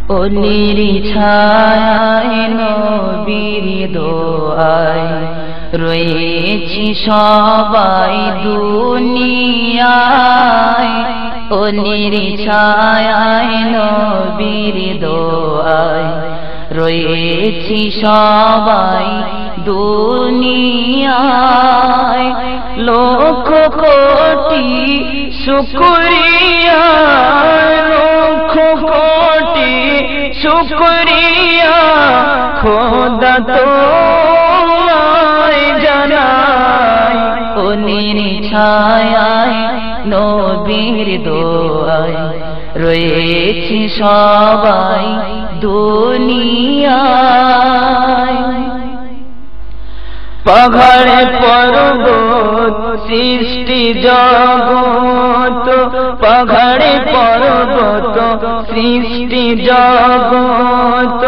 ওলির ছায়ায় নবীর দোয়ায় রয়েছি সবাই দুনিয়ায়। ওলির ছায়ায় নবীর দোয়ায় রয়েছি সবাই দুনিয়ায়। লক্ষ কোটি শুকরিয়া, লক্ষ কোটি শুকরিয়া খোদা তোমায় জানাই। ওলির ছায়ায় নবীর দোয়ায় রয়েছি সবাই দুনিয়ায়। পাহাড়ে পর্বত সৃষ্টি জগত, পাহাড়ে পর্বত সৃষ্টি জগত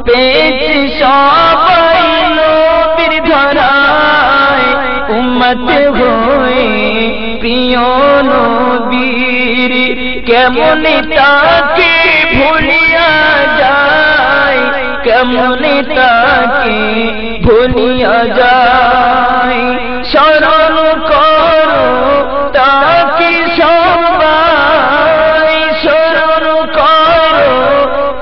পেয়েছি সবাই নবীর ধরায়। উম্মত হয়ে প্রিয় নবীর কেমন তাকে ভুলিয়া যায়, কেমন তাকে ভুলিয়া যায়। স্মরণ করো তাকে সবাই, স্মরণ করো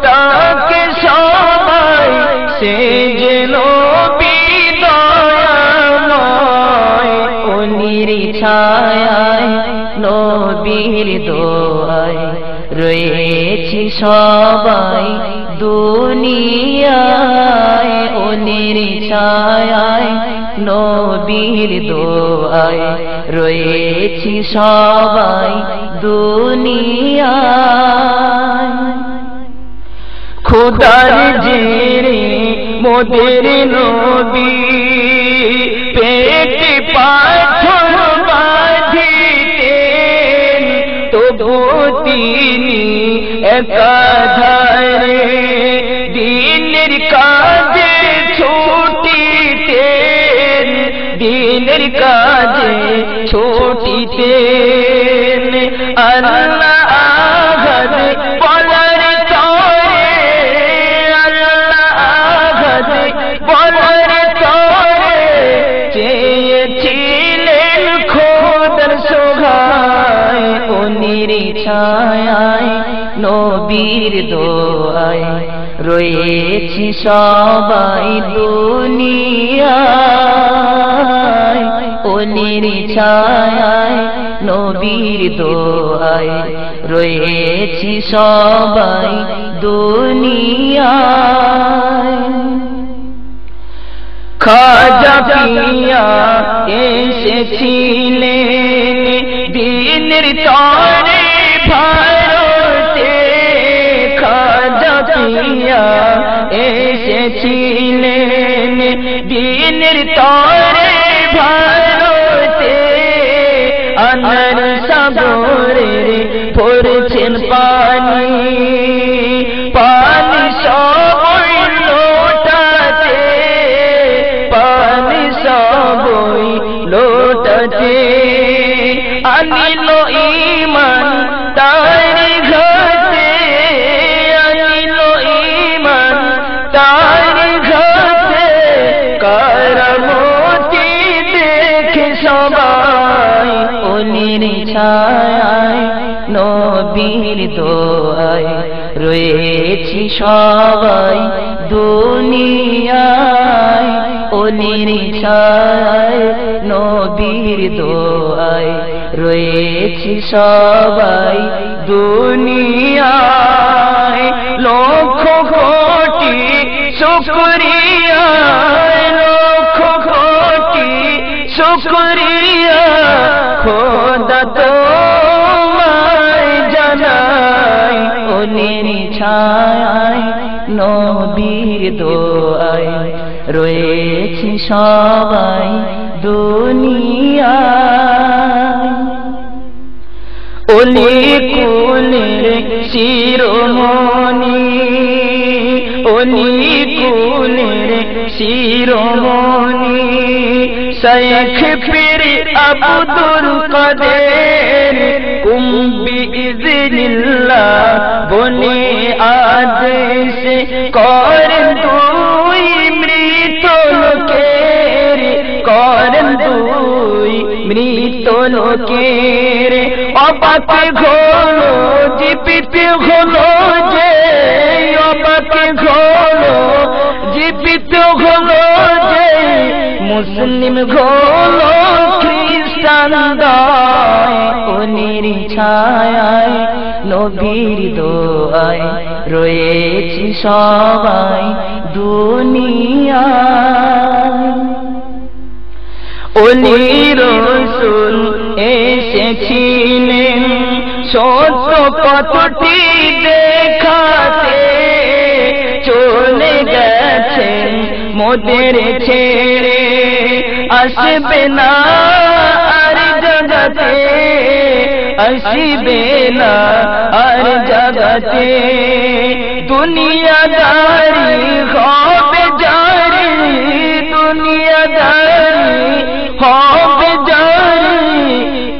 তাকে সবাই। সে যেন দয়াময়। ওলির ছায়ায় নবীর দোয়ায় রয়েছি সবাই দুনিয়ায়। ওলির ছায়ায় নবীর দোয়ায় রয়েছি সবাই দুনিয়ায়। খোদার জেরে মোদের নবী পেটে পাথর বাঁধিতেন, তবু তিনি একাধারে দিনের কাজে ছুটিতেন, দিনের কাজে ছুটিতেন। আল্লাহ আহাদ বলার তরে, আল্লাহ আহাদ বলার তরে চেয়েছিলেন খোদার সোহায়। ওলির ছায়ায় নবীর দোয়ায় রয়েছি সবাই দুনিয়ায়। ওলির ছায়ায় নবীর দোয়ায় রয়েছি সবাই দুনিয়ায়। খাজা পিয়া এসেছিলেন দিনের তরে ভারতে, খাজা পিয়া এসেছিলেন দিনের তরে ভারতে। আনার সাগরের পড়ছেন পানি, পানি সবই লোটাতে, পানি সবই লোটাতে। আনিল ঈমান তার ঘাটে, আনিল ঈমান তার ঘাটে। কারামতি দেখে সবাই। ওলির ছায়ায় নবীর দোয়ায় রয়েছি সবাই দুনিয়ায়। ওলির ছায়ায় নবীর দোয়ায় রয়েছি সবাই দুনিয়ায়। লক্ষ কোটি শুকরিয়া, লক্ষ কোটি শুকরিয়া খোদা তোমায় জানাই। ওলির ছায়ায় নবীর দোয়ায় রয়েছি সবাই দুনিয়ায়। ওলি কুলের শিরোমণি, ওলি কুলের শিরোমণি শেখ পীর আব্দুল কাদের কুম্বি বিসমিল্লাহ বলে আদেশ করেন দুই মৃত লোকের, করেন দুই মৃত লোকের। অবাক হলো জীবিত হলো যে, অবাক হলো জীবিত হলো যে, মুসলিম হলো খ্রিস্টান দায়। ওনির ছায়ায় নবীর দোয়ায় রয়েছি সবাই দুনিয়ায়। ওলি রাসূল এসেছিলেন সত্য পথটি দেখাতে, চলে গেছেন মোদের ছেড়ে, আসবে না আর জগতে, আসবে না আর জগতে। দুনিয়াদারি হবে জারি, দুনিয়াদারি হবে জারি,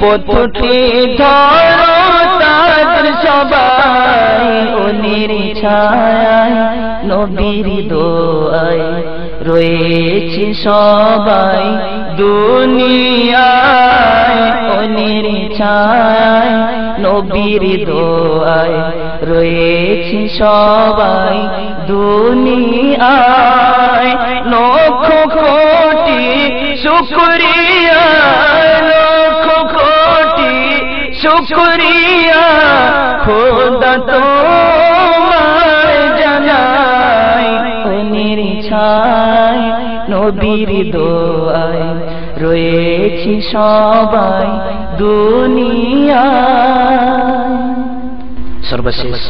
পথটি ধরো তাদের সবাই। ওনির ছায়ায় নবীর দোয়ায় রয়েছে সবাই দুনিয়ায়। ওনির ছায়ায় নবীর দোয়ায় রয়েছে সবাই দুনিয়ায়। লক্ষ কোটি শুকরিয়া, লক্ষ কোটি শুকরিয়া খোদা তোমায় জানাই। ওনির ছায়ায় নবীর দোয়ায় রয়েছি সবাই দুনিয়ায়। সর্বশেষ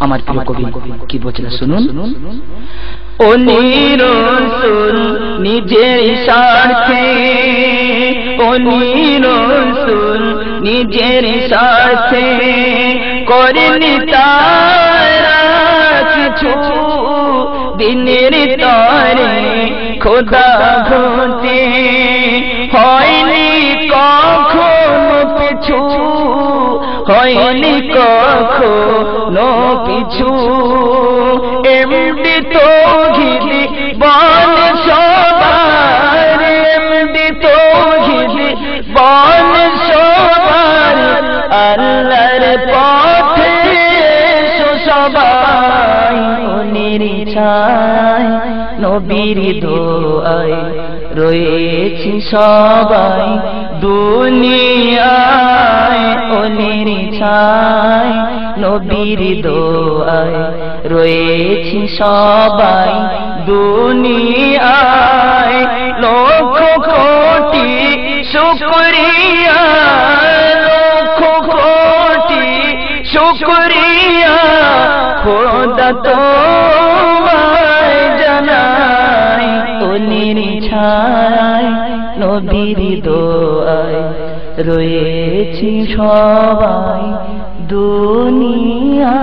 আমার প্রিয় কবি কি বলছেন শুনুন। ওনির রাসূল নিজের স্বার্থে, ওনির রাসূল নিজের স্বার্থে করেনি তারা কিছু, দিনের তরে খোদা হতে হয়নি কখনো পিছু, হয়নি কখনো পিছু। এমডি তৌহিদ বল সবার, এমডি তৌহিদ বল সবার, আল্লাহর পথে সবাই। ওনির ছায়ায় নবীর দোয়ায় রয়েছি সবাই দুনিয়ায়। ওনির ছায়ায় নবীর দোয়ায় রয়েছি সবাই দুনিয়ায়। লক্ষ কোটি শুকরিয়া, লক্ষ কোটি শুকরিয়া খোদা তোমায় জানাই। ওনির ছায়ায় নবীর দোয়ায় রয়েছি সবাই দুনিয়ায়।